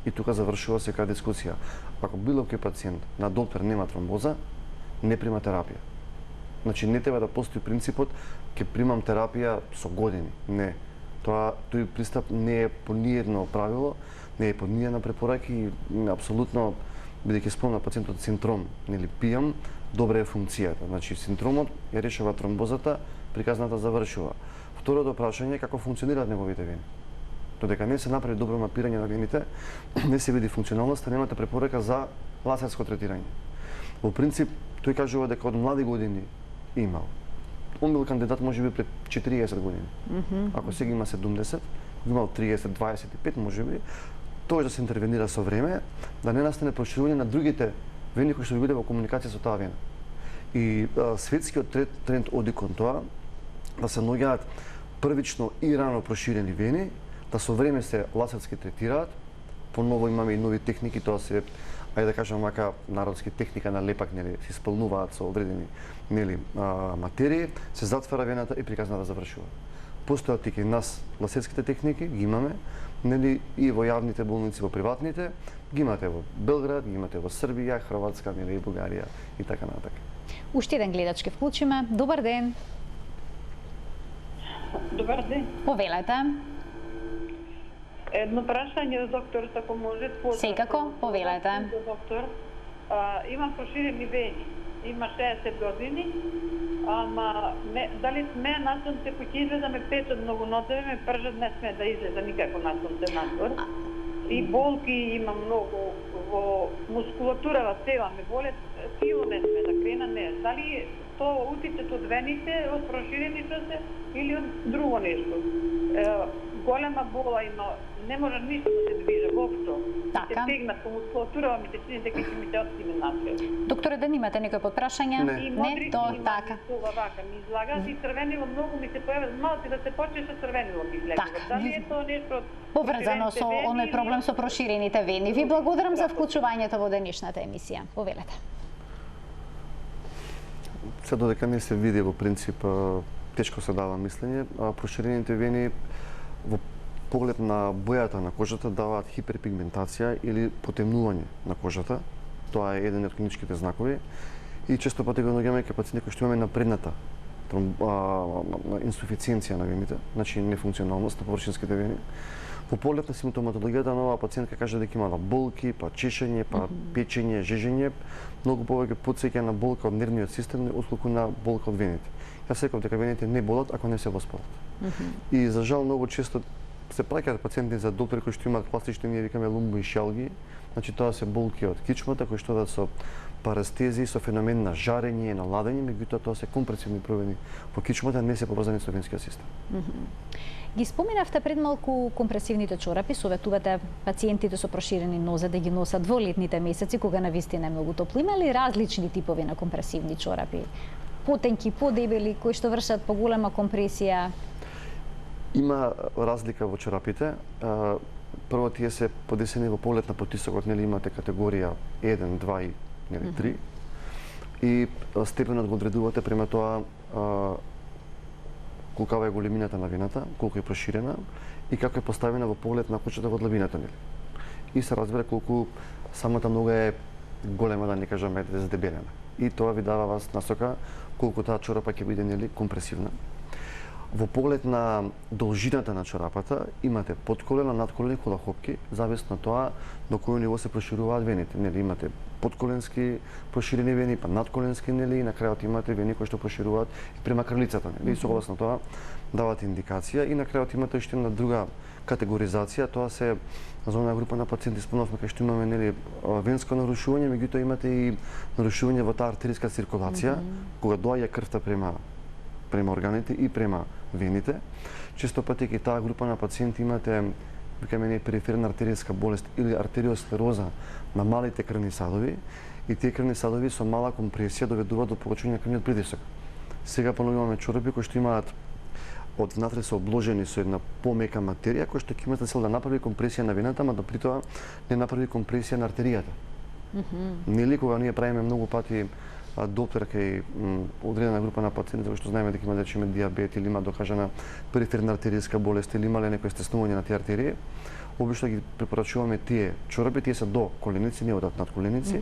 И тука завршува сека дискусија. Ако било кој пациент на доктор нема тромбоза, не прима терапија. Значи не треба да постои принципот ќе примам терапија со години. Не. Тој пристап не е по ниедно правило, не е по ниедна препорака и апсолутно, бидејќи спомна пациентот синдром, нели пијам, добра е функцијата. Значи синдромот ја решава тромбозата, приказната завршува. Второто прашање е како функционираат неговите вени. Додека не се направи добро мапирање на вените, не се види функционалноста, немате препорака за лазерско третирање. Во принцип, тој кажува дека од млади години имал. Он бил кандидат можеби пред 40 години. Ако сега има 70, имал 30, 25 можеби, тоа да се интервенира со време, да не настане проширување на другите вени кои што би биле во комуникација со таа вена. И светскиот тренд оди кон тоа да се наоѓаат првично и рано проширени вени, да со време се лазерски третираат. Поново имаме и нови техники, тоа се, ајде да кажам мака народски техника на лепак, нели, се исполнуваат со одредени, нели, материи, се затвара вената и приказна да завршува. Постојат и кај нас лазерските техники, ги имаме, нели, и во јавните болници, во приватните, ги имате во Белград, ги имате во Србија, Хрватска, нели, и Бугарија и така натака. Уште еден гледач ке вклучиме. Добар ден. Добар ден. Повелете. Едно прашање до докторот, ако може. Секако, повелете. Доктор, имам проширени вени. Има 60 години, ама дали сме насонце кој ќе излезаме петот многу нодеве, ме пржат не сме да излеза никако насонце надвор. И болки има многу во мускулатурава цела ме болет, силно не сме да крена, не. Дали тоа утиче од вените, од проширените се или од друго нешто? Голема бола има, не може ништо да се движи воопшто. Така. Се тегнат по мускулатурава ми се чини дека ќе ми се отстиме напред. Докторе, да немате некој подпрашање? Не, тоа така. Тоа вака ми излагаат и црвенило многу ми се појавува, малку да се почне со црвенило ми излегува. Така. Дали е тоа нешто Поврзано со оној проблем со проширените вени. Ви благодарам за вклучувањето во денешната емисија. Повелете. Се додека не се види во принцип, тешко се дава мислење, проширените вени во поглед на бојата на кожата даваат хиперпигментација или потемнување на кожата. Тоа е еден од клиничките знакови и често пати го наоѓаме кај пациенти кои што имаме напредната инсуфициенција на вените, значи нефункционалност на површинските вени. Во поглед на симптоматологијата на оваа пациентка каже дека имала болки, па чешење, па печење, жежење, многу повеќе потсеќа на болка од нервниот систем отколку на болка од вените. Јас реков дека вените не болат ако не се воспалат. И за жал многу често се праќаат пациенти за доктори кои што имаат класични, ние викаме лумбоишалги, значи тоа се болки од кичмата кои што одат со парестезии, со феномен на жарење, на ладење, меѓутоа тоа се компресивни провини во кичмата, не се поврзани со венскиот систем. Ги споменавте пред малку компресивните чорапи, советувате пациентите со проширени нозе да ги носат во летните месеци кога навистина е многу топло. Има ли различни типови на компресивни чорапи? Потенки, подебели, кои што вршат поголема компресија? Има разлика во чорапите. Прво тие се подесени во поглед на потисокот, нели имате категорија 1, 2 и нели 3. И степенот го одредувате према тоа колкава е големината на вената, колку е проширена и како е поставена во поглед на кочата во длабината, нели. И се разбира колку самата нога е голема, да не кажаме задебелена. И тоа ви дава вас насока колку таа чорапа ќе биде, нели, компресивна. Во поглед на должината на чорапата имате подколена, надколени, колахопки, зависно од тоа до кој ниво се прошируваат вените. Нели имате подколенски проширени вени, па надколенски, нели, и на крајот имате вени кои што прошируваат и према крилицата, нели. И согласно тоа дават индикација и на крајот имате уште една друга категоризација, тоа се за онаа група на пациенти спомнавме кај што имаме, нели, венско нарушување, меѓутоа имате и нарушување во таа артериска циркулација, кога доаѓа крвта према органите и према вените. Често пати кај таа група на пациенти имате, викаме ние, периферна артеријска болест или артериосклероза на малите крвни садови и тие крвни садови со мала компресија доведуваат до повеќање на крвниот притисок. Сега понавljаме чорапи кои што имаат од внатре се обложени со една помека материја која што ќе има за цел да направи компресија на вената, ама да при тоа не направи компресија на артеријата. Нели кога ние правиме многу пати доптер кај одредена група на пациенти, затоа што знаеме дека има, да речеме, диабет или има докажана периферна артеријска болест или имале некој стеснување на тие артерии, обично ги препорачуваме тие чорапи, тие се до коленици, не одат над коленици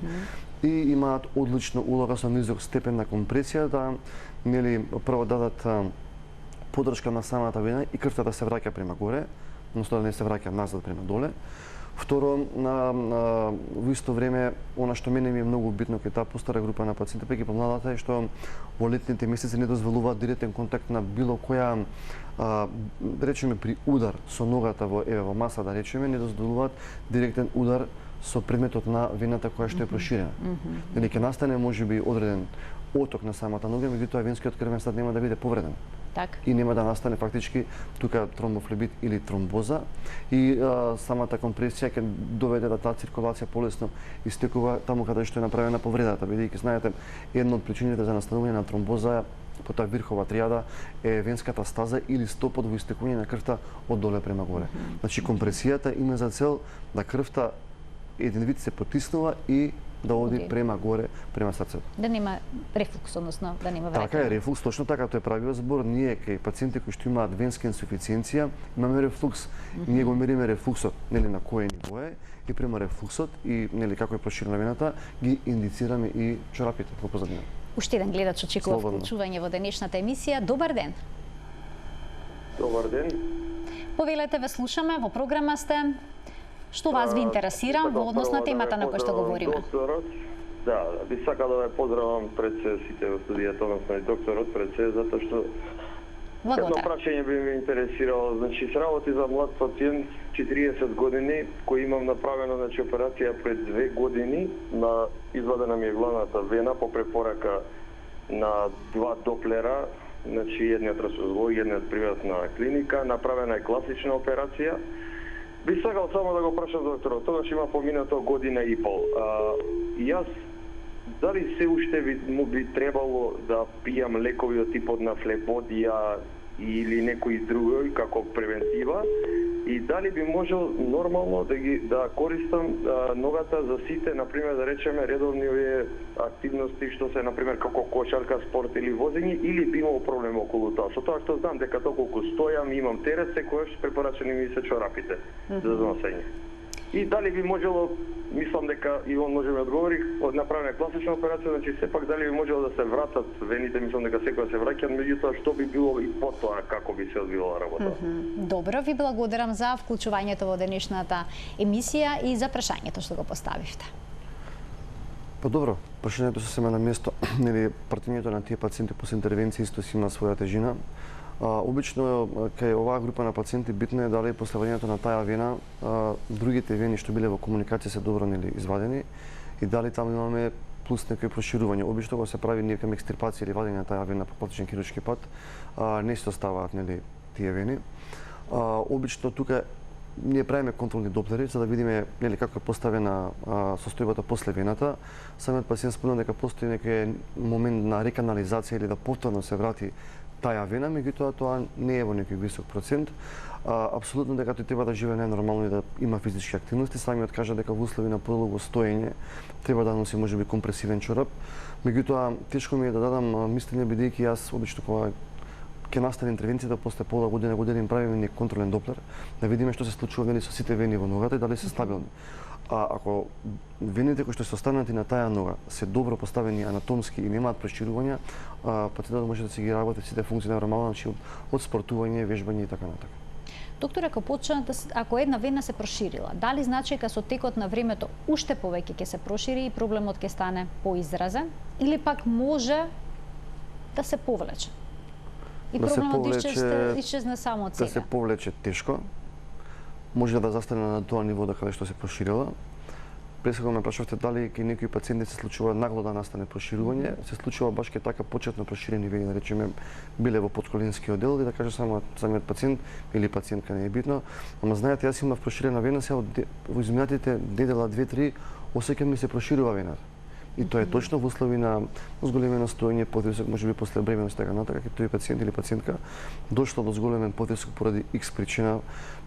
и имаат одлична улога со низок степен на компресија да, нели, прво дадат поддршка на самата вена и крвта да се враќа према горе, односно да не се враќа назад према доле. Второ, во исто време, она што мене ми е многу битно кај таа постара група на пациенти, па ги помладата, е што во летните месеци не дозволуваат директен контакт на било која, речеме, при удар со ногата во маса, да речеме, не дозволуваат директен удар со предметот на вената која што е проширена. Нели ќе настане можеби одреден оток на самата нога, меѓутоа венскиот крвен стад нема да биде повреден. Така. И нема да настане фактички тука тромбофлебит или тромбоза и самата компресија ќе доведе да таа циркулација полесно истекува таму каде што е направена повредата, бидејќи знаете една од причините за настанување на тромбоза по таа вирхова тријада е венската стаза или стопот во истекување на крвта од доле према горе. Значи компресијата има за цел да крвта еден вид се потиснува и да оди према горе, према срцето. Да нема рефлукс, односно да нема враќање. Така е, рефлукс, точно така, тоа е правиот збор. Ние кај пациенти кои што имаат венска инсуфициенција, имаме рефлукс. Ние го мериме рефлуксот, нели на кое ниво е, и према рефлуксот и нели како е проширена вената, ги индицираме и чорапите во позадина. Уште еден гледач очекува вклучување во денешната емисија. Добар ден. Добар ден. Повелете, ве слушаме, во програма сте. Што вас ви интересира во однос на темата на која што говориме? Докторот, да, би сакал да ве поздравам пред се сите во студијата, односно и докторот пред се, затоа што едно прашање би ме интересирало. Значи, се работи за млад пациент, 40 години, кој имам направено операција пред 2 години, на извадена ми е главната вена по препорака на 2 доплера, значи едниот трансфузолог, едниот приватна клиника, направена е класична операција. Би сакал само да го прашам докторот, тогаш има поминато година и пол. Јас дали се уште би требало да пијам лекови од типот на флебодија или некој други како превентива и дали би можел нормално да користам ногата за сите, например да речеме редовни овие активности што се например како кошарка, спорт или возење, или би имал проблем околу тоа. Со тоа што знам дека толку стојам, имам терет, секојаш препорачени ми се чорапите за носење. И дали би можело, мислам дека и он може да одговори, од направена класична операција, значи сепак дали би можело да се вратат вените, мислам дека секој се враќаат, меѓутоа што би било и потоа како би се одвила работа. Добро, ви благодарам за вклучувањето во денешната емисија и за прашањето што го поставивте. Па добро, прашањето сосема на место, нели пратењето на тие пациенти после интервенција исто си има своја тежина. Обично кај оваа група на пациенти битно е дали после ваѓањето на таа вена другите вени што биле во комуникација се добро нели извадени и дали таму имаме плюс некои проширување. Обично кога се прави некоја екстирпација или вадење на таа вена по класичен хируршки пат, не се оставаат нели тие вени. Обично тука ние правиме контролни доплери за да видиме нели како е поставена состојбата после вената. Самиот пациент спомна дека постои некој момент на реканализација или да повторно се врати таа вена, меѓутоа тоа не е во некој висок процент. Апсолутно дека тој треба да живее најнормално и да има физички активности. Самиот кажа дека во услови на подолго стоење треба да носи можеби компресивен чорап. Меѓутоа тешко ми е да дадам мислење бидејќи јас обично кога ќе настане интервенцијата после пола година им правиме некој контролен доплер да видиме што се случува нели со сите вени во ногата и дали се стабилни. Ако вените кои што се останати на таа нога се добро поставени анатомски и немаат проширувања, пациентот може да си ги работи сите функции нормално, значи од спортување, вежбање и така натака. Доктор, ако една вена се проширила, дали значи дека со текот на времето уште повеќе ќе се прошири и проблемот ќе стане поизразен или пак може да се повлече? И проблемот исчезне само од себе. Да се повлече тешко. Може да застане на тоа ниво да каде што се проширила. Пресека ме прашавте дали кај некои пациенти се случува нагло да настане проширување, се случува баш кај така почетно проширени вени, да речеме биле во подколинскиот дел и да каже самиот пациент или пациентка, не е битно. Ама знаете, јас имав проширена вена, сега во изминатите недела 2-3 осеќам ми се проширува вената. И тоа е точно во услови на зголемено стоење, потисок, можеби после бременост така натака, кај тој пациент или пациентка дошло до зголемен потисок поради X причина.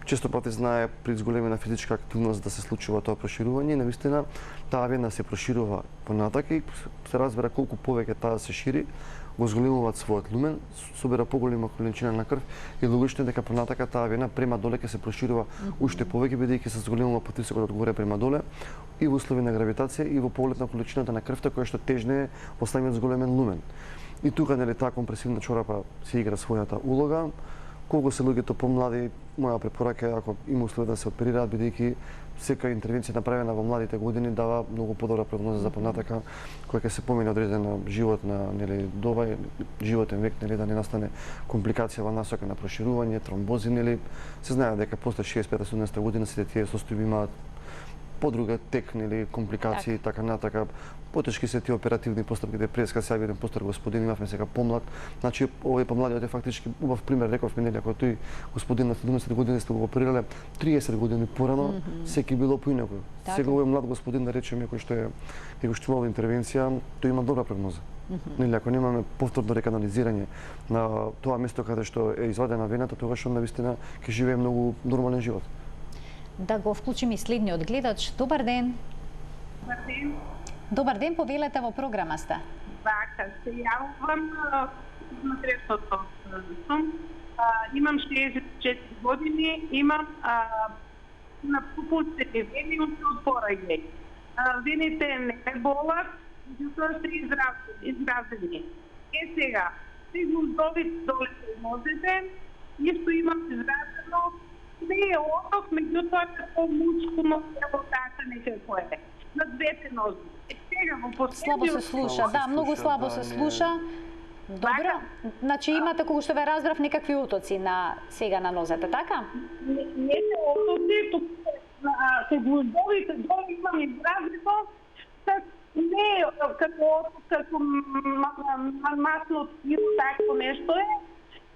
Често пати знае при зголемена физичка активност да се случува тоа проширување, навистина таа вена се проширува понатака и се разбира колку повеќе таа се шири, го зголемуваат својот лумен, собира поголема количина на крв и логично е дека понатака таа вена према доле ќе се проширува уште повеќе бидејќи се зголемува потисокот од горе према доле и во услови на гравитација и во поглед на количината на крвта која што тежне во самиот зголемен лумен. И тука нели таа компресивна чорапа се игра својата улога. Колку се луѓето помлади, моја препорака е ако има услови да се оперираат бидејќи секоја интервенција направена во младите години дава многу подобра прогноза за понатака која ќе се помине одредена животна нели доба животен век нели да не настане компликација во насока на проширување, тромбози нели се знае дека после 65-70 година сите тие состојби имаат подруга тек, нели, компликации, така натака. Потешки се тие оперативни постапки, преска сега еден постар господин, имавме сега помлад. Значи овој помладиот е фактички убав пример, рековме нели, ако тој господин на 70 години сте го оперирале 30 години порано, секи било поинаку. Сега овој млад господин, да речеме, кој што имал интервенција, тој има добра прогноза. Нели, ако немаме повторно реканализирање на тоа место каде што е извадена вената, тогаш он навистина ќе живее многу нормален живот. Да го вклучиме и следниот гледач. Добар ден. Добар ден. Добар ден, повелете во програма сте. Вака, се јавувам на средството сум. Имам 64 години, имам напупулсени вени од пораѓај. Вените не ме болат, меѓутоа се изразени. Сега, се гуздовите доле од нозете, исто имам изразено, не е оток, меѓутоа како мускулно тело така некако е. На двете нози. Слабо се слуша, да, многу слабо се слуша. Добро, значи имате, кога што ве разбрав, некакви утоци на сега на нозете, така? Не се утоци, се гуздовите долу имам изразито, не е како масно тило, тако нешто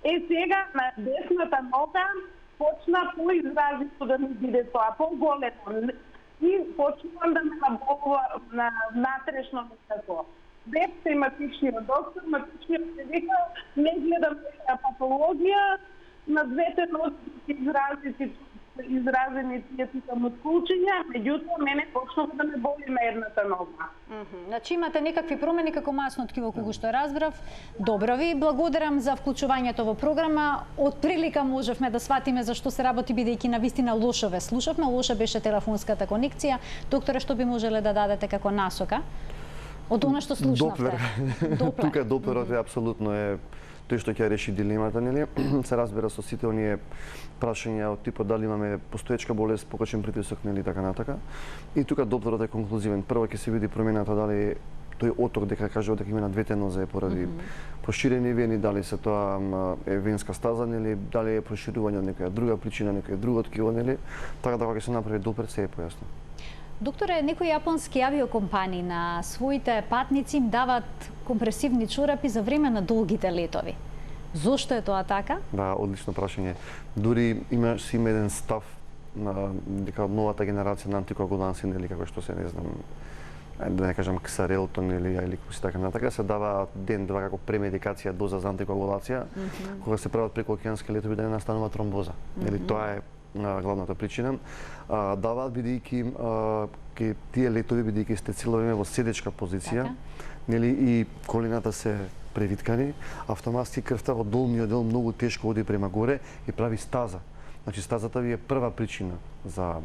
е. Сега на десната нога почна поизразито да ми биде тоа, поголемо. И почнувам да ме наболува на натрешно некако. Бев тематичниот доктор, матичниот се вика, не гледам патологија, на двете носи изразени тие тука мускулчиња, меѓутоа мене почнува да ме боли на едната нога. Значи имате некакви промени како масно ткиво, кога што разбрав. Добро ви благодарам за вклучувањето во програма. Од прилика можевме да сватиме зашто се работи, бидејќи навистина лошо ве слушавме, лоша беше телефонската конекција. Докторе, што би можеле да дадете како насока од она што слушнавте? Доплер. Тука доплерот е апсолутно е тој што ќе реши дилемата, нели? Се разбира со сите оние прашања од типот дали имаме постоечка болест, покачен притисок, нели, така натака. И тука доплерот е конклузивен. Прво ќе се види промената дали тој оток дека кажува дека има на двете нозе е поради проширени вени, дали се тоа е венска стаза, нели, дали е проширување од некоја друга причина, некој друго ткиво, нели? Така да кога ќе се направи доплер се е појасно. Докторе, некои јапонски авиокомпании на своите патници им дават компресивни чорапи за време на долгите летови. Зошто е тоа така? Да, одлично прашање. Дури има еден став на дека новата генерација на антикоагуланси, нели, како што се, не знам, да не кажам ксарелтон или кој си така натака, се дава ден-два како премедикација, доза за антикоагулација, кога се прават прекоокеански летови да не настанува тромбоза. Нели, тоа е главната причина. Даваат бидејќи тие летови, бидејќи сте цело време во седечка позиција, нели, и колената се превиткани, автоматски крвта во долниот дел многу тешко оди према горе и прави стаза. Значи стазата ви е прва причина за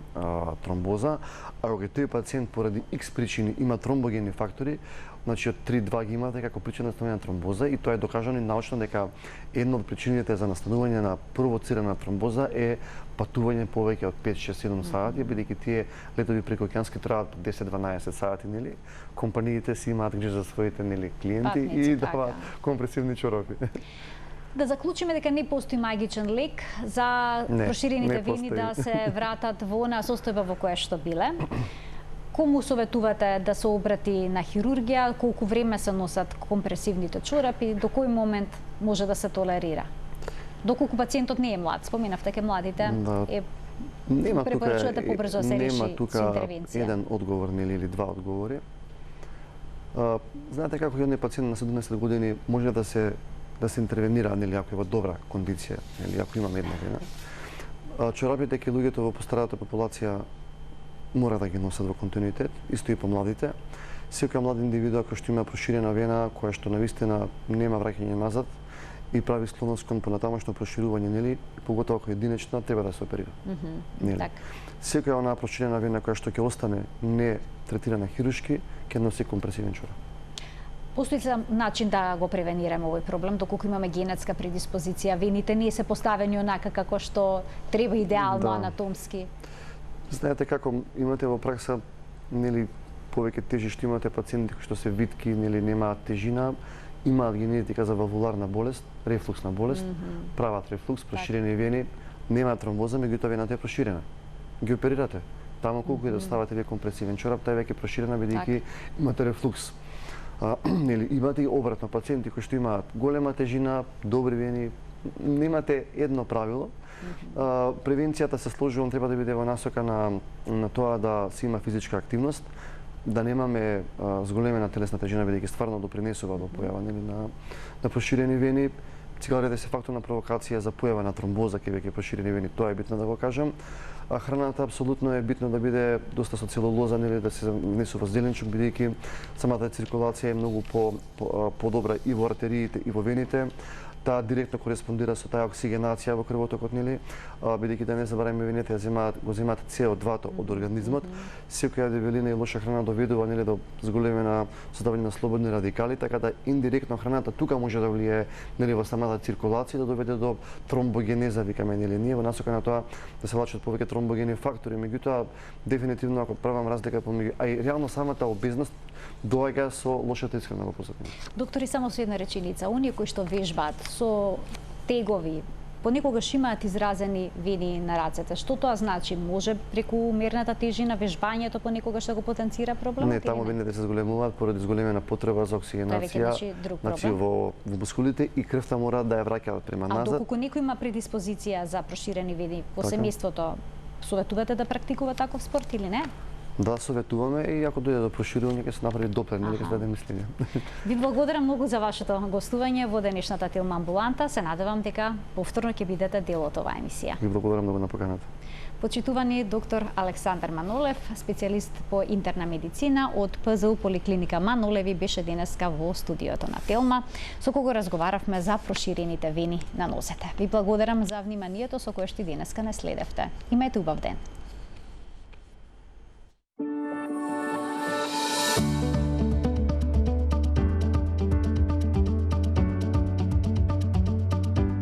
тромбоза, а кога тој пациент поради X причини има тромбогени фактори, значи од 3-2 ги имате како причина настанување на тромбоза, и тоа е докажано и научно дека една од причините за настанување на провоцирана тромбоза е патување повеќе од 5-6-7 сати, бидејќи тие летови прекоокеански траат 10-12 сати, нели? Компаниите си имаат грижа за своите, нели, клиенти и даваат компресивни чорапи. Да заклучиме дека не постои магичен лек за проширените вени да се вратат во онаа состојба во која што биле. Кому советувате да се обрати на хирургија, колку време се носат компресивните чорапи, до кој момент може да се толерира? Доколку пациентот не е млад, споменавте ке младите, препорачувате побрзо да се реши со интервенција. Нема тука еден одговор, нели, или два одговори. Знаете како еден пациент на 17 години може да се интервенира, нели, ако е во добра кондиција, нели, ако имаме една вена. Чорапите ке луѓето во постарадата популација мора да ги носат во континуитет, исто и помладите. Секоја млад индивидуа кој што има проширена вена, која што навистина нема враќање назад и прави склоност кон понатамошно проширување, нели, поготово ако е единична, треба да се оперира. Секоја онаа проширена вена која што ќе остане не третирана хируршки, ќе носи компресивен чорап. Постои ли начин да го превенираме овој проблем, доколку имаме генетска предиспозиција, вените не се поставени онака како што треба идеално анатомски? Знаете како имате во пракса, нели, повеќе тежишти, имате пациенти кои што се витки, нели, немаат тежина, имаат генетика за валвуларна болест, рефлуксна болест, прават рефлукс, проширени вени, немаат тромбоза, меѓутоа вената е проширена. Ги оперирате. Таму колку и да ставате вие компресивен чорап, тај веќе проширена бидејќи имате рефлукс. Нели имате и обратно пациенти кои што имаат голема тежина, добри вени, немате едно правило. Превенцијата се сложувам треба да биде во насока на тоа да се има физичка активност, да немаме зголемена телесна тежина бидејќи стварно допринесува до појава нели на проширени вени. Цигарите се фактор на провокација за појава на тромбоза кај веќе проширени вени, тоа е битно да го кажам. Храната апсолутно е битно да биде доста со целулоза, нели да се внесува зеленчук бидејќи самата циркулација е многу подобра и во артериите и во вените. Таа директно кореспондира со таа оксигенација во крвотокот, нели, бидејќи да не забраваме вените го земаат CO2 од организмот. Секоја дебелина и лоша храна доведува нели до зголемена создавање на слободни радикали, така да индиректно храната тука може да влијае нели во самата циркулација, да доведе до тромбогенеза, викаме нели ние, во насока на тоа да се влачат повеќе тромбогени фактори. Меѓутоа, дефинитивно ако правам разлика помеѓу, а и реално самата обезност доаѓа со лошата исхрана во позадина. Доктори, само со една реченица, оние кои што вежбаат со тегови, понекогаш имаат изразени вени на рацете. Што тоа значи? Може преку мерната тежина вежбањето понекогаш да го потенцира проблемот? Не, таму вените се зголемуваат поради зголемена потреба за оксигенација, значи во мускулите и крвта мора да ја враќаат према назад. А доколку некој има предиспозиција за проширени вени по семејството, советувате да практикува таков спорт или не? Да, советуваме и ако дојде до проширување ќе се направи доплен, ќе се даде мислење. Ви благодарам многу за вашето гостување во денешната Тилма амбуланта. Се надевам дека повторно ќе бидете дел од оваа емисија. Ви благодарам многу на поканата. Почитувани доктор Александар Манолев, специјалист по интерна медицина од ПЗУ Поликлиника Манолеви, беше денеска во студиото на Телма, со кого разговаравме за проширените вени на нозете. Ви благодарам за вниманието со кое што денеска не следевте. Имајте убав ден.